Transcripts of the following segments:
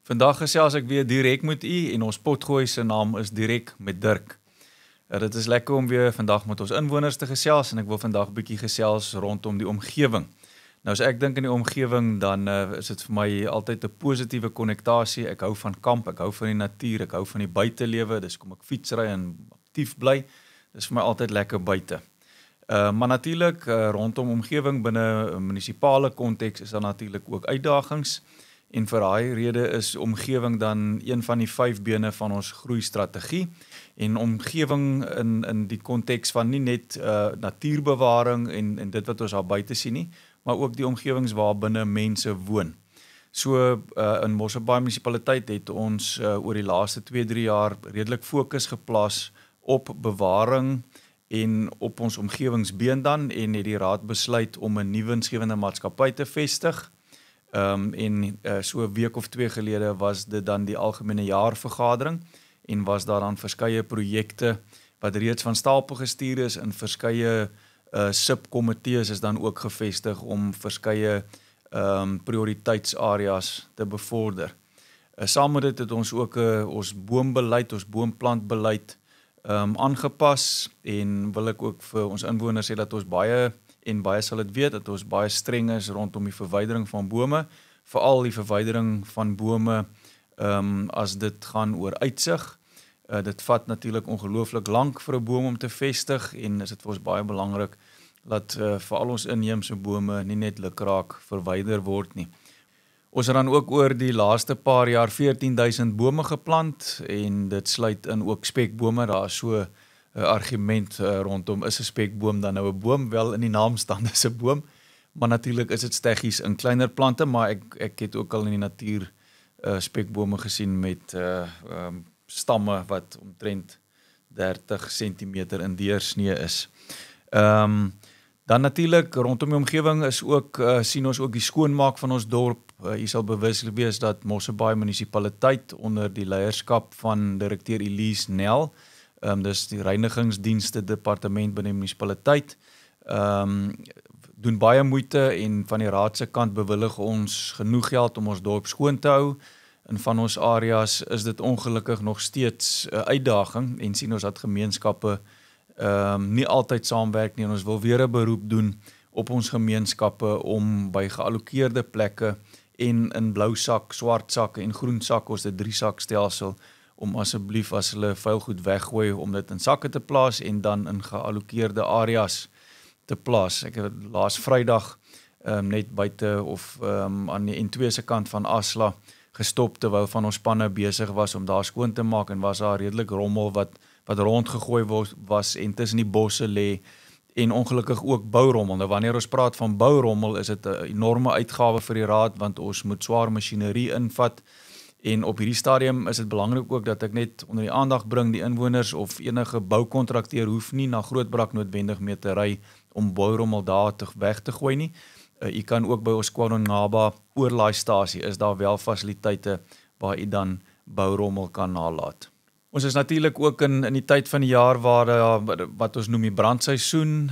Vandag gesels ek weer direk met u en ons potgooi se naam is Direk met Dirk. Dit is lekker om weer vandag met ons inwoners te gesels en ek wil vandag 'n bietjie gesels rondom die omgewing. Nou as ek dink aan die omgewing dan is dit vir my altyd 'n positiewe konnektasie. Ek hou van kamp, ek hou van die natuur, ek hou van die buitelewe, dis kom ek fietsry en aktief bly. Dis vir my altyd lekker buite. Maar natuurlik rondom omgewing binne 'n munisipale konteks is daar natuurlik ook uitdagings. En vir daai rede is omgewing dan een van die 5 bene van ons groeistrategie. En omgewing in die konteks van nie net natuurbewaring en dit wat ons daar buite sien nie, maar ook die omgewings waar binne mense woon. So in Mosselbaai munisipaliteit het ons oor die laaste 2-3 jaar redelik fokus geplaas op bewaring en op ons omgewingsbeen dan en het die raad besluit om 'n nuwe winsgewende maatskappy te vestig. So 'n week of 2 gelede was dit dan die algemene jaarvergadering en was daar dan verskeie projekte wat reeds van stapel gestuur is en verskeie subkomitees is dan ook gevestig om verskeie prioriteitsareas te bevorder. Saam met dit het ons ook ons boombeleid, ons boomplantbeleid aangepas en wil ek ook vir ons inwoners sê dat ons baie sal dit weet dat ons baie streng is rondom die verwydering van bome, veral die verwydering van bome as dit gaan oor uitsig. Dit vat natuurlik ongelooflik lank vir 'n boom om te vestig en is dit vir ons baie belangrik dat veral ons inheemse bome nie net lukraak verwyder word nie. Ons het dan ook oor die laaste paar jaar 14,000 bome geplant en dit sluit in ook spekbome. Daar is so 'n argument rondom is 'n spekboom dan nou 'n boom, wel in die naam staan is 'n boom, maar natuurlik is dit steggies in kleiner plante, maar ek het ook al in die natuur spekbome gesien met stamme wat omtrent 30 cm in deursnee is. Dan natuurlik rondom die omgewing is ook sien ons ook die skoonmaak van ons dorp. Jy sal bewus wees dat Mosselbaai munisipaliteit onder die leierskap van direkteur Elise Nel, dis die reinigingsdienste departement binne die munisipaliteit, doen baie moeite en van die raad se kant bewillig ons genoeg geld om ons dorp skoon te hou. In van ons areas is dit ongelukkig nog steeds 'n uitdaging en sien ons dat gemeenskappe nie altyd saamwerk nie en ons wil weer 'n beroep doen op ons gemeenskappe om by geallokeerde plekke en in blou sak, swart sakke en groen sakke ons 'n 3-sak stelsel om asseblief as hulle vuilgoed weggooi om dit in sakke te plaas en dan in geallokeerde areas te plaas. Ek het laas Vrydag net buite of aan die N2 se kant van Asla gestop terwyl van ons spanne besig was om daar skoon te maak en was daar redelik rommel wat rondgegooi was en tussen die bosse lê en ongelukkig ook bourommel. Nou wanneer ons praat van bourommel is dit 'n enorme uitgawe vir die raad want ons moet swaar masjinerie invat en op hierdie stadium is dit belangrik ook dat ek net onder die aandag bring die inwoners of enige boukontrakteur hoef nie na Grootbrak noodwendig mee te ry om bourommel daar weg te gooi nie. U kan ook by ons Kwanongaba oorlaaistasie is daar wel fasiliteite waar u dan bourommel kan nalat. Ons is natuurlik ook in die tyd van die jaar waar wat ons noem die brandseisoen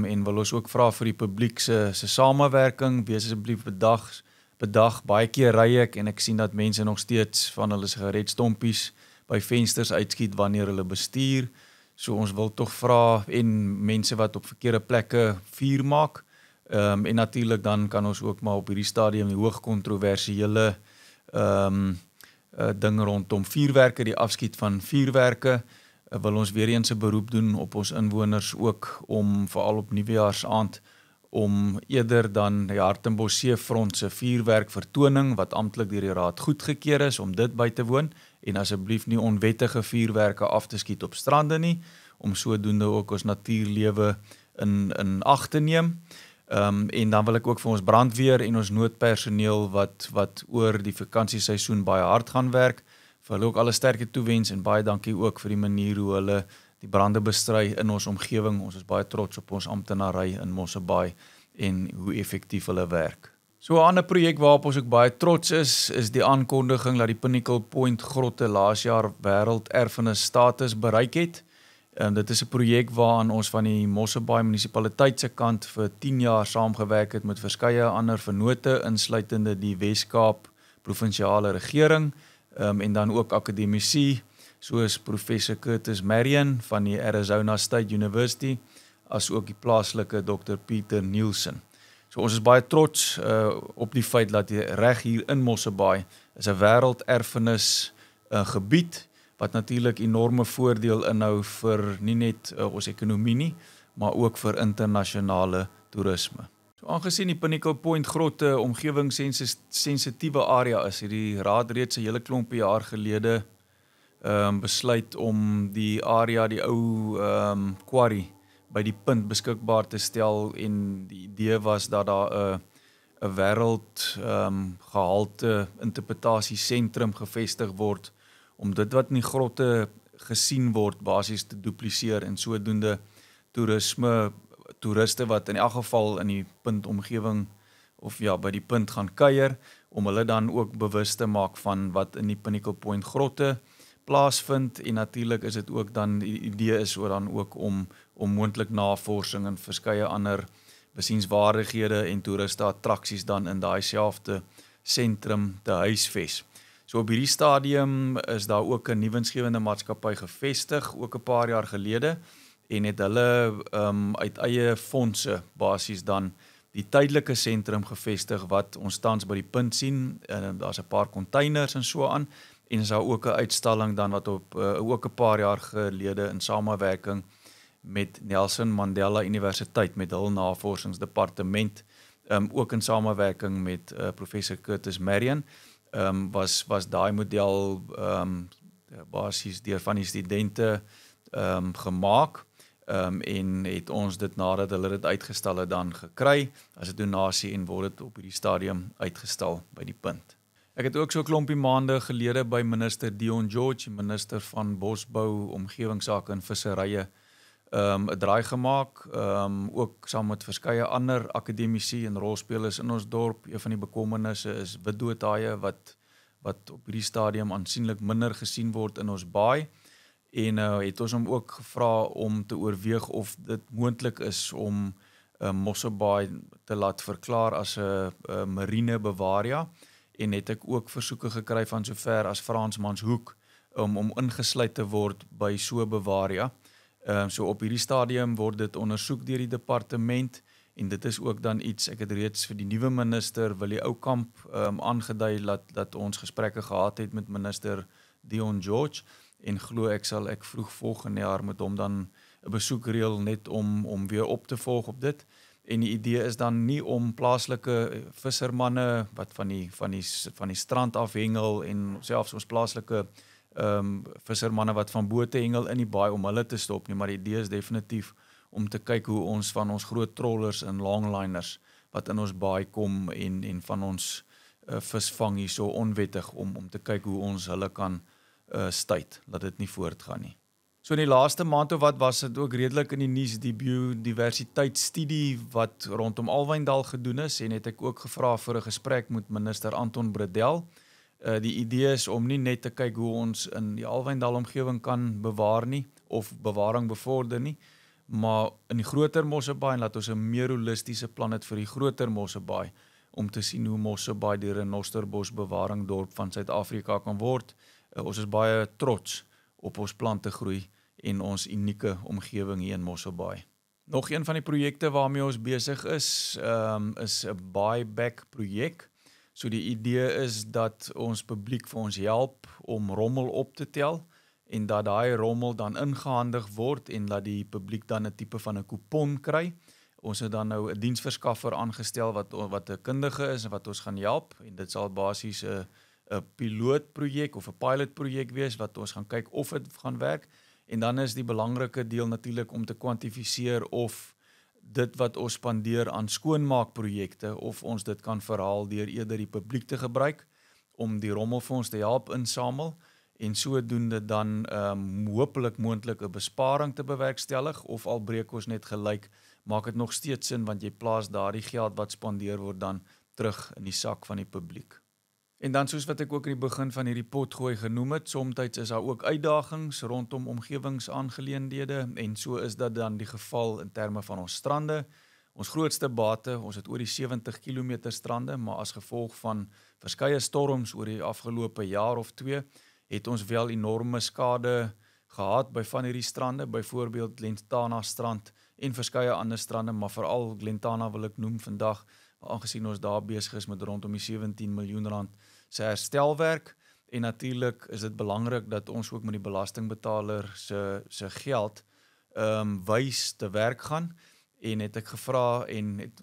en wil ons ook vra vir die publiek se samewerking, wees asseblief bedag, baie keer ry ek en ek sien dat mense nog steeds van hulle sigaretstompies by vensters uitskiet wanneer hulle bestuur, so ons wil tog vra en mense wat op verkeerde plekke vuur maak, en natuurlik dan kan ons ook maar op hierdie stadium die hoog kontroversiële ding rondom vuurwerke, die afskiet van vuurwerke, wil ons weer eens 'n beroep doen op ons inwoners ook om veral op nuwejaarsaand om eerder dan die Hartenbos Seefront se vuurwerk vertoning wat amptelik deur die raad goedgekeur is om dit by te woon en asseblief nie onwettige vuurwerke af te skiet op strande nie, om sodoende ook ons natuurlewe in ag te neem. En dan wil ek ook vir ons brandweer en ons noodpersoneel wat oor die vakansieseisoen baie hard gaan werk, vir hulle ook alle sterkte toewens en baie dankie ook vir die manier hoe hulle die brande bestry in ons omgewing. Ons is baie trots op ons amptenary in Mosselbaai en hoe effektief hulle werk. So 'n ander projek waarop ons ook baie trots is die aankondiging dat die Pinnacle Point grotte laas jaar wêrelderfenis status bereik het. Dit is 'n projek waaraan ons van die Mosselbaai munisipaliteit se kant vir 10 jaar saamgewerk het met verskeie ander vennote insluitende die Wes-Kaap provinsiale regering, en dan ook akademici, soos professor Curtis Marion van die Arizona State University, as ook die plaaslike Dr. Peter Nielsen. So ons is baie trots op die feit dat reg hier in Mosselbaai is 'n wêrelderfenis gebied, wat natuurlik enorme voordeel inhou vir nie net ons ekonomie nie, maar ook vir internasionale toerisme. So aangesien die Pinnacle Point grotte omgewingssensitiewe area is, het die raad reeds 'n hele klompie jaar gelede besluit om die area, die ou quarry by die punt beskikbaar te stel, en die idee was dat daar 'n wêreld gehalte interpretasiesentrum gevestig word, om dit wat in die grotte gesien word basies te dupliseer, en sodoende toeriste wat in elk geval in die puntomgewing of ja, by die punt gaan kuier, om hulle dan ook bewus te maak van wat in die Pinnacle Point grotte plaasvind, en natuurlik is dit ook dan, die idee is dan ook om moontlik navorsing en verskeie ander besienswaardighede en toeriste attraksies dan in daai selfde sentrum te huisves. So op hierdie stadium is daar ook 'n nuwensgewende maatskappy gevestig, ook 'n paar jaar gelede, en het hulle uit eie fondse basies dan die tydelike sentrum gevestig wat ons tans by die punt sien. Daar's 'n paar containers en so aan, en is daar ook 'n uitstalling dan wat ook 'n paar jaar gelede in samewerking met Nelson Mandela Universiteit, met hul navorsingsdepartement, ook in samewerking met professor Curtis Marion, was daai model basies deur van die studente gemaak, en het ons dit nadat hulle dit uitgestal het dan gekry as 'n donasie, en word dit op hierdie stadium uitgestal by die punt. Ek het ook so 'n klompie maande gelede by minister Dion George, minister van Bosbou, Omgewingsake en Visserye, 'n draai gemaak, ook saam met verskeie ander akademici en rolspelers in ons dorp. Een van die bekommernisse is witdoodhaie wat op hierdie stadium aansienlik minder gesien word in ons baai, en het ons hom ook gevra om te oorweeg of dit moontlik is om Mosselbaai te laat verklaar as 'n marine bewaarja, en het ek ook versoeke gekry van sover as Fransmanshoek om ingesluit te word by so bewaarja. So op hierdie stadium word dit ondersoek deur die departement, en dit is ook dan iets, ek het reeds vir die nuwe minister Willie Oukamp aangedui dat ons gesprekke gehad het met minister Dion George, en glo ek sal vroeg volgende jaar met hom dan 'n besoek reël net om weer op te volg op dit. En die idee is dan nie om plaaslike vissermanne wat van die strand afhengel, en selfs ons plaaslike vissermanne wat van bote hengel in die baai, om hulle te stop nie, maar die idee is definitief om te kyk hoe ons van ons groot trollers en longliners wat in ons baai kom en van ons visvang hier so onwettig, om te kyk hoe ons hulle kan stuit, dat dit nie voortgaan nie. So in die laaste maand of wat was dit ook redelik in die nuus, die biodiversiteitsstudie wat rondom Alwyndal gedoen is, en het ek ook gevra vir 'n gesprek met minister Anton Bredel. Die idee is om nie net te kyk hoe ons in die Alwyndal omgewing kan bewaar nie, of bewaring bevorder nie, maar in die groter Mosselbaai, en laat ons 'n meer holistiese plan het vir die groter Mosselbaai, om te sien hoe Mosselbaai die renosterbos bewaringdorp van Suid-Afrika kan word. Ons is baie trots op ons plantegroei en ons unieke omgewing hier in Mosselbaai. Nog een van die projekte waarmee ons besig is 'n buyback projek. So die idee is dat ons publiek vir ons help om rommel op te tel, en dat daai rommel dan ingehandig word, en dat die publiek dan 'n tipe van 'n kupon kry. Ons het dan nou 'n diensverskaffer aangestel wat 'n kundige is en wat ons gaan help, en dit sal basies 'n pilootprojek of 'n pilotprojek wees wat ons gaan kyk of dit gaan werk. En dan is die belangrike deel natuurlik om te kwantifiseer of dit wat ons spandeer aan skoonmaakprojekte, of ons dit kan verhaal deur eerder die publiek te gebruik om die rommel vir ons te help insamel, en sodoende dan hopelik moontlik 'n besparing te bewerkstellig, of al breek ons net gelyk, maak dit nog steeds sin, want jy plaas daardie geld wat spandeer word dan terug in die sak van die publiek. En dan soos wat ek ook in die begin van hierdie potgooi genoem het, somtyds is daar ook uitdagings rondom omgewingsaangeleenthede, en so is dat dan die geval in terme van ons strande. Ons grootste bate, ons het oor die 70 km strande, maar as gevolg van verskeie storms oor die afgelope jaar of 2, het ons wel enorme skade gehad by van hierdie strande, byvoorbeeld Glentana strand en verskeie ander strande, maar veral Glentana wil ek noem vandag, aangesien ons daar besig is met rondom die 17 miljoen rand se herstelwerk, en natuurlik is dit belangrik dat ons ook met die belastingbetaler se geld wys te werk gaan, en het ek gevra, en het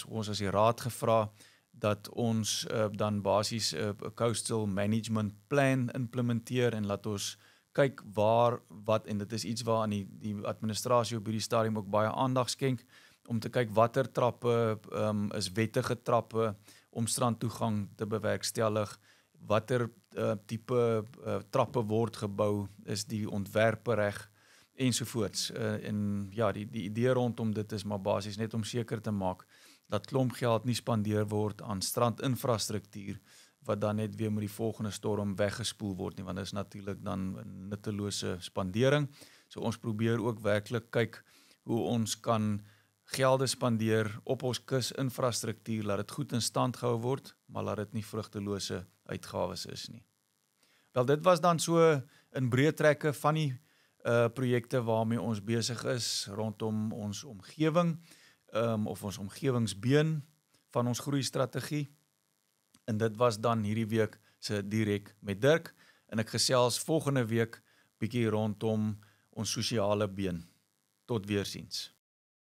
ons as die raad gevra, dat ons dan basies 'n coastal management plan implementeer, en laat ons kyk wat, en dit is iets waar aan die administrasie op hierdie stadium ook baie aandag skenk, om te kyk watter trappe is wettige trappe om strandtoegang te bewerkstellig, watter tipe trappe word gebou, is die ontwerpe reg, ensovoorts. En ja, die idee rondom dit is maar basies net om seker te maak dat klomp geld nie spandeer word aan strandinfrastruktuur, wat dan net weer met die volgende storm weggespoel word nie, want dit is natuurlik dan 'n nuttelose spandering. So ons probeer ook werklik kyk hoe ons kan gelde spandeer op ons kusinfrastruktuur, laat dit goed in stand gehou word, maar laat dit nie vrugtelose uitgawes is nie. Wel, dit was dan so in breë trekke van die projekte waarmee ons besig is rondom ons omgewing, of ons omgewingsbeen van ons groeistrategie. En dit was dan hierdie week se direk met Dirk, en ek gesels volgende week bietjie rondom ons sosiale been. Tot weersiens.